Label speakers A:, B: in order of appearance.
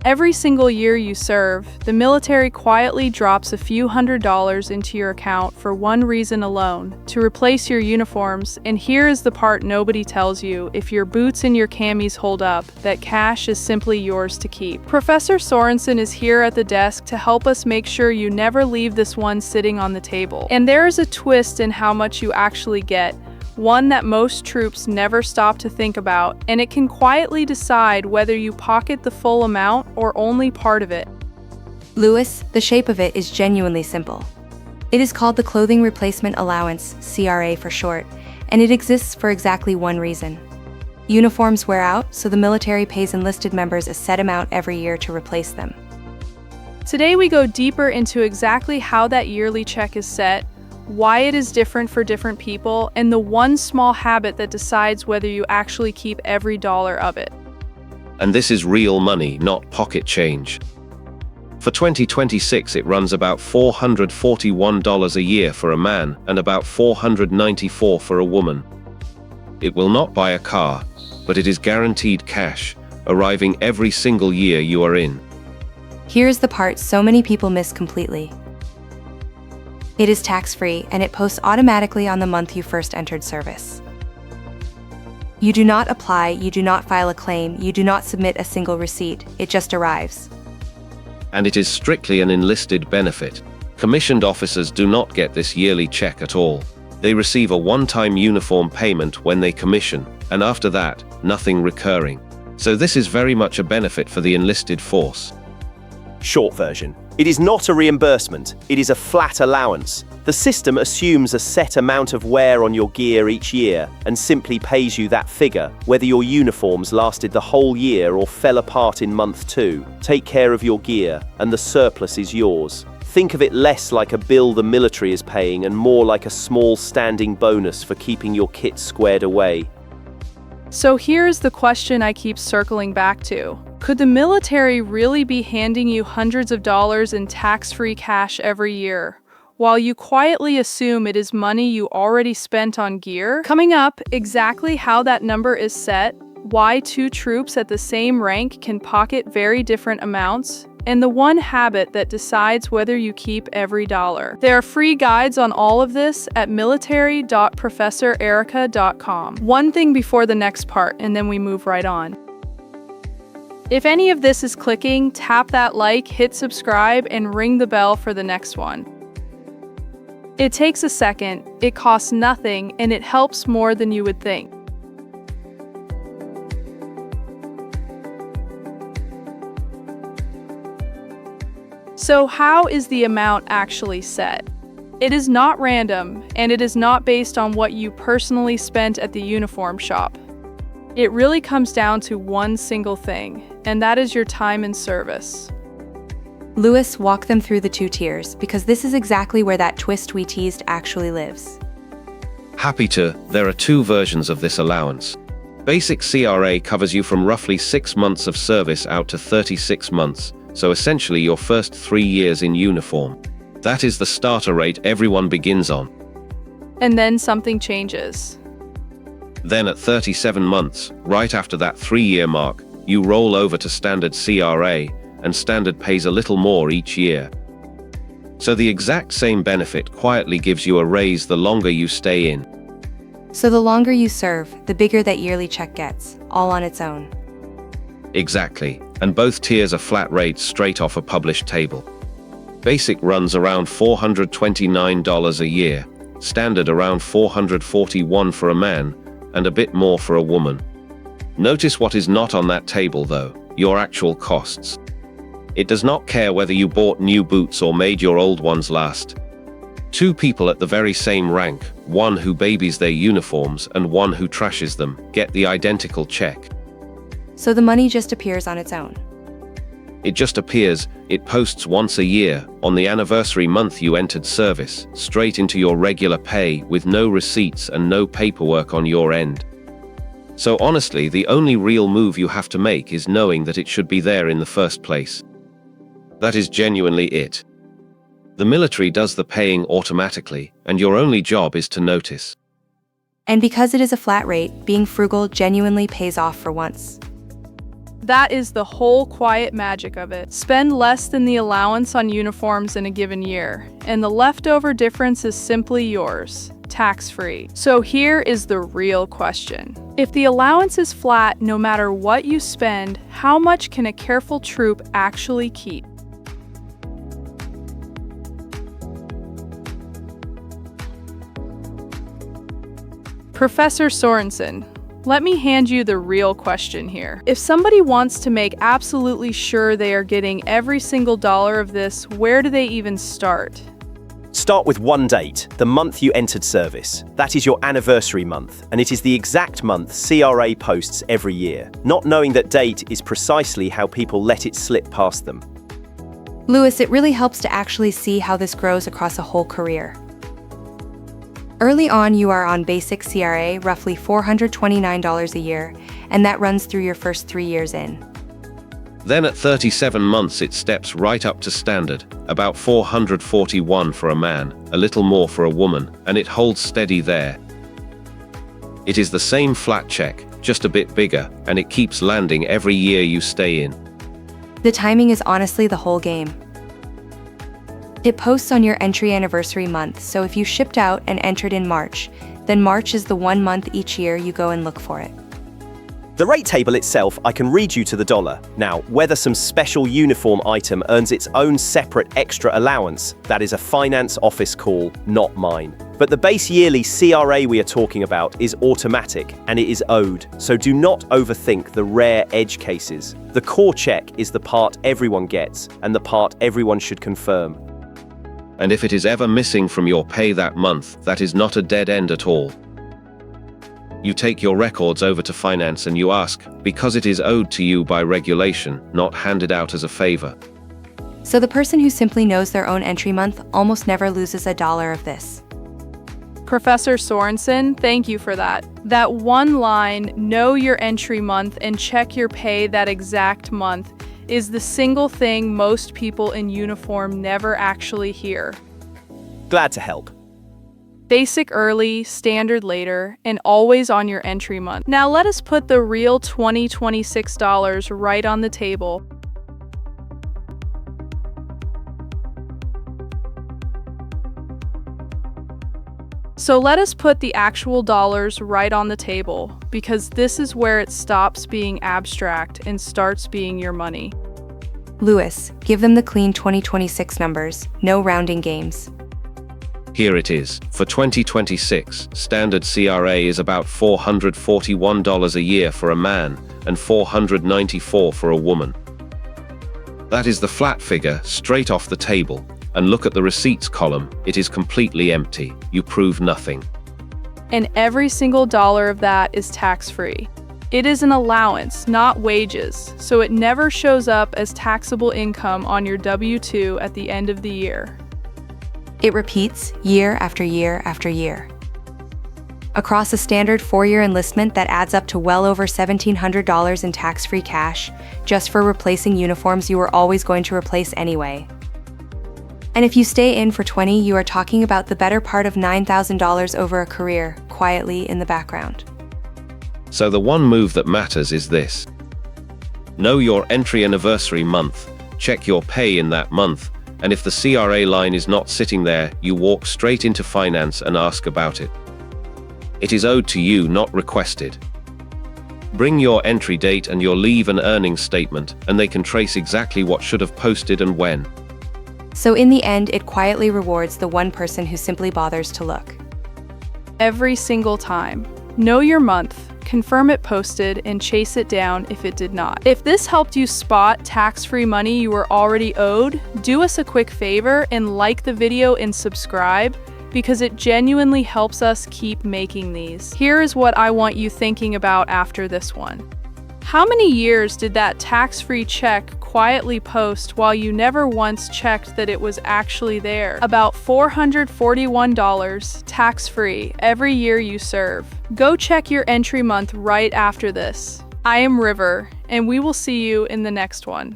A: Every single year you serve, the military quietly drops a few $100s into your account for one reason alone: to replace your uniforms. And here is the part nobody tells you: if your boots and your camis hold up, that cash is simply yours to keep. Professor Sorensen is here at the desk to help us make sure you never leave this one sitting on the table. And there is a twist in how much you actually get, one that most troops never stop to think about, and it can quietly decide whether you pocket the full amount or only part of it.
B: Lewis, the shape of it is genuinely simple. It is called the Clothing Replacement Allowance, CRA for short, and it exists for exactly one reason. Uniforms wear out, so the military pays enlisted members a set amount every year to replace them.
A: Today we go deeper into exactly how that yearly check is set, why it is different for different people, and the one small habit that decides whether you actually keep every dollar of it.
C: And this is real money, not pocket change. For 2026, it runs about $441 a year for a man and about $494 for a woman. It will not buy a car, but it is guaranteed cash, arriving every single year you are in.
B: Here's the part so many people miss completely. It is tax-free, and it posts automatically on the month you first entered service. You do not apply, you do not file a claim, you do not submit a single receipt, it just arrives.
C: And it is strictly an enlisted benefit. Commissioned officers do not get this yearly check at all. They receive a one-time uniform payment when they commission, and after that, nothing recurring. So this is very much a benefit for the enlisted force.
D: Short version: it is not a reimbursement, it is a flat allowance. The system assumes a set amount of wear on your gear each year and simply pays you that figure, whether your uniforms lasted the whole year or fell apart in month 2. Take care of your gear, and the surplus is yours. Think of it less like a bill the military is paying and more like a small standing bonus for keeping your kit squared away.
A: So here's the question I keep circling back to. Could the military really be handing you hundreds of dollars in tax-free cash every year, while you quietly assume it is money you already spent on gear? Coming up, exactly how that number is set, why two troops at the same rank can pocket very different amounts, and the one habit that decides whether you keep every dollar. There are free guides on all of this at military.professorerica.com. One thing before the next part, and then we move right on. If any of this is clicking, tap that like, hit subscribe, and ring the bell for the next one. It takes a second, it costs nothing, and it helps more than you would think. So how is the amount actually set? It is not random, and it is not based on what you personally spent at the uniform shop. It really comes down to one single thing, and that is your time in service.
B: Lewis, walk them through the two tiers, because this is exactly where that twist we teased actually lives.
C: Happy to. There are two versions of this allowance. Basic CRA covers you from roughly 6 months of service out to 36 months, so essentially your first 3 years in uniform. That is the starter rate everyone begins on.
A: And then something changes.
C: Then at 37 months, right after that 3-year mark, you roll over to Standard CRA, and Standard pays a little more each year. So the exact same benefit quietly gives you a raise the longer you stay in.
B: So the longer you serve, the bigger that yearly check gets, all on its own.
C: Exactly, and both tiers are flat rates straight off a published table. Basic runs around $429 a year, Standard around $441 for a man, and a bit more for a woman. Notice what is not on that table though: your actual costs. It does not care whether you bought new boots or made your old ones last. Two people at the very same rank, one who babies their uniforms and one who trashes them, get the identical check.
B: So the money just appears on its own.
C: It just appears, it posts once a year, on the anniversary month you entered service, straight into your regular pay with no receipts and no paperwork on your end. So honestly, the only real move you have to make is knowing that it should be there in the first place. That is genuinely it. The military does the paying automatically, and your only job is to notice.
B: And because it is a flat rate, being frugal genuinely pays off for once.
A: That is the whole quiet magic of it. Spend less than the allowance on uniforms in a given year, and the leftover difference is simply yours, tax-free. So here is the real question. If the allowance is flat no matter what you spend, how much can a careful troop actually keep? Professor Sorensen, let me hand you the real question here. If somebody wants to make absolutely sure they are getting every single dollar of this, where do they even start?
D: Start with one date, the month you entered service. That is your anniversary month, and it is the exact month CRA posts every year. Not knowing that date is precisely how people let it slip past them.
B: Lewis, it really helps to actually see how this grows across a whole career. Early on, you are on basic CRA, roughly $429 a year, and that runs through your first 3 years in.
C: Then at 37 months it steps right up to standard, about $441 for a man, a little more for a woman, and it holds steady there. It is the same flat check, just a bit bigger, and it keeps landing every year you stay in.
B: The timing is honestly the whole game. It posts on your entry anniversary month, so if you shipped out and entered in March, then March is the 1 month each year you go and look for it.
D: The rate table itself, I can read you to the dollar. Now, whether some special uniform item earns its own separate extra allowance, that is a finance office call, not mine. But the base yearly CRA we are talking about is automatic, and it is owed, so do not overthink the rare edge cases. The core check is the part everyone gets, and the part everyone should confirm.
C: And if it is ever missing from your pay that month, that is not a dead end at all. You take your records over to finance and you ask, because it is owed to you by regulation, not handed out as a favor.
B: So the person who simply knows their own entry month almost never loses a dollar of this.
A: Professor Sorensen, thank you for that. That one line, know your entry month and check your pay that exact month, is the single thing most people in uniform never actually hear.
D: Glad to help.
A: Basic early, standard later, and always on your entry month. Now let us put the real $26 right on the table. So let us put the actual dollars right on the table, because this is where it stops being abstract and starts being your money.
B: Lewis, give them the clean 2026 numbers, no rounding games.
C: Here it is. For 2026, standard CRA is about $441 a year for a man and $494 for a woman. That is the flat figure, straight off the table. And look at the receipts column, it is completely empty. You prove nothing.
A: And every single dollar of that is tax-free. It is an allowance, not wages, so it never shows up as taxable income on your W-2 at the end of the year.
B: It repeats year after year after year. Across a standard 4-year enlistment that adds up to well over $1,700 in tax-free cash, just for replacing uniforms you were always going to replace anyway. And if you stay in for 20, you are talking about the better part of $9,000 over a career, quietly in the background.
C: So the one move that matters is this. Know your entry anniversary month, check your pay in that month, and if the CRA line is not sitting there, you walk straight into finance and ask about it. It is owed to you, not requested. Bring your entry date and your leave and earnings statement, and they can trace exactly what should have posted and when.
B: So in the end, it quietly rewards the one person who simply bothers to look.
A: Every single time. Know your month, confirm it posted, and chase it down if it did not. If this helped you spot tax-free money you were already owed, do us a quick favor and like the video and subscribe, because it genuinely helps us keep making these. Here is what I want you thinking about after this one. How many years did that tax-free check quietly post while you never once checked that it was actually there? About $441 tax-free every year you serve. Go check your entry month right after this. I am River, and we will see you in the next one.